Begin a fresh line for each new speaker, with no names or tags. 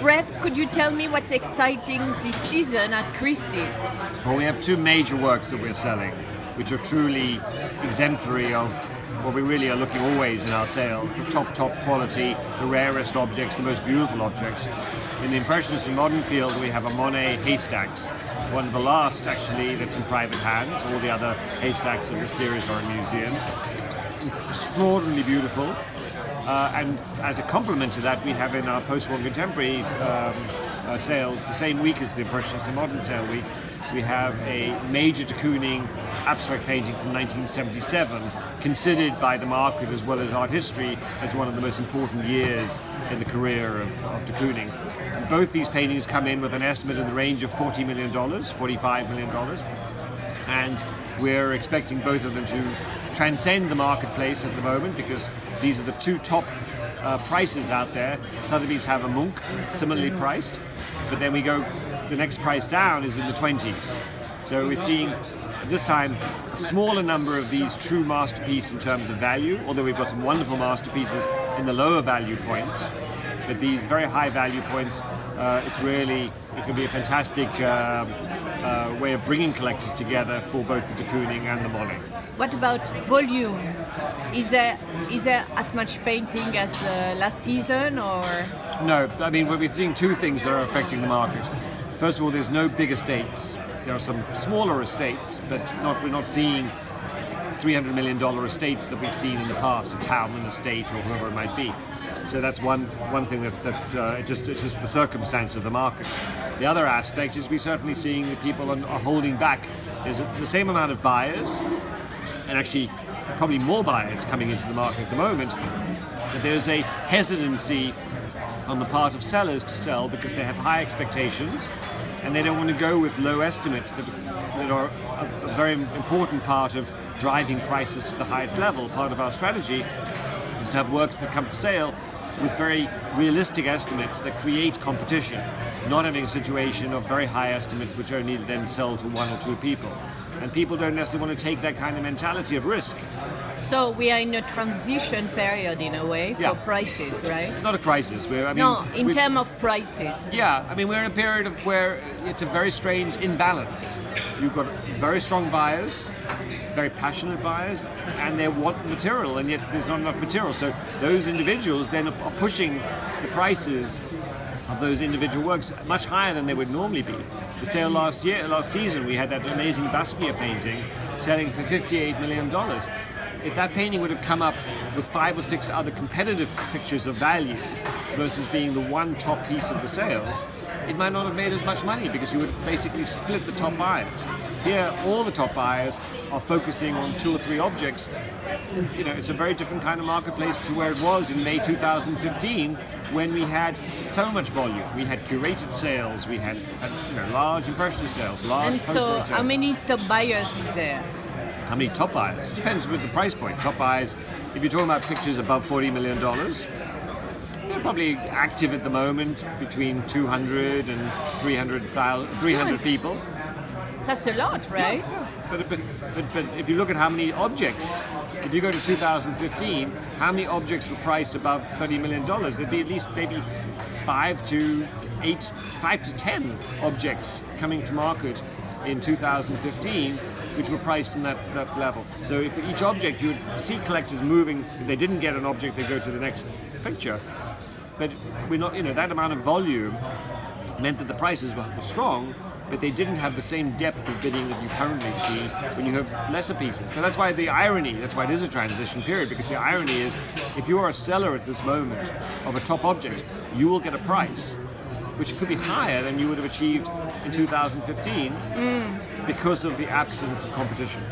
Brett, could you tell me what's exciting this season at Christie's?
Well, we have two major works that we're selling, which are truly exemplary of what we really are looking always in our sales, the top quality, the rarest objects, the most beautiful objects. In the Impressionist and Modern field, we have a Monet haystacks, one of the last actually that's in private hands. All the other haystacks of the series are in museums. Extraordinarily beautiful. And as a complement to that, we have in our post-war contemporary sales, the same week as the Impressionist and Modern sale week, we have a major de Kooning abstract painting from 1977, considered by the market as well as art history as one of the most important years in the career of de Kooning. And both these paintings come in with an estimate in the range of $40 million, $45 million, and we're expecting both of them to transcend the marketplace at the moment because these are the two top prices out there. Sotheby's have a Munch, similarly priced, but then the next price down is in the 20s. So we're seeing this time a smaller number of these true masterpieces in terms of value, although we've got some wonderful masterpieces in the lower value points. But these very high value points, it can be a fantastic way of bringing collectors together for both the de Kooning and the Monet.
What about volume? Is there as much painting as last season, or?
No, I mean, we're seeing two things that are affecting the market. First of all, there's no big estates. There are some smaller estates, but we're not seeing $300 million estates that we've seen in the past, a Talman estate or whoever it might be. So that's one thing it's just the circumstance of the market. The other aspect is we're certainly seeing that people are holding back. There's the same amount of buyers, and actually probably more buyers coming into the market at the moment, but there's a hesitancy on the part of sellers to sell because they have high expectations and they don't want to go with low estimates that are a very important part of driving prices to the highest level. Part of our strategy is to have works that come for sale with very realistic estimates that create competition, not having a situation of very high estimates which only then sell to one or two people. And people don't necessarily want to take that kind of mentality of risk.
So we are in a transition period in a way for prices, right?
Not a crisis.
In terms of prices.
Yeah, I mean we're in a period of where it's a very strange imbalance. You've got very strong buyers, very passionate buyers, and they want material, and yet there's not enough material. So those individuals then are pushing the prices of those individual works much higher than they would normally be. The sale last season, we had that amazing Basquiat painting selling for $58 million. If that painting would have come up with 5 or 6 other competitive pictures of value versus being the one top piece of the sales, it might not have made as much money because you would have basically split the top buyers. Here, all the top buyers are focusing on 2 or 3 objects. You know, it's a very different kind of marketplace to where it was in May 2015 when we had so much volume. We had curated sales, we had large impressionist sales, large poster sales.
How many top buyers is there?
How many top buyers? Depends with the price point. Top buyers, if you're talking about pictures above $40 million, they're probably active at the moment between 200 and 300 people.
That's a lot, right?
Yeah. But if you look at how many objects, if you go to 2015, how many objects were priced above $30 million? There'd be at least maybe 5 to 10 objects coming to market in 2015, which were priced in that level. So if each object, you would see collectors moving. If they didn't get an object, they go to the next picture. But we're not, that amount of volume meant that the prices were strong, but they didn't have the same depth of bidding that you currently see when you have lesser pieces. So that's why it is a transition period, because the irony is, if you are a seller at this moment of a top object, you will get a price which could be higher than you would have achieved in 2015 because of the absence of competition.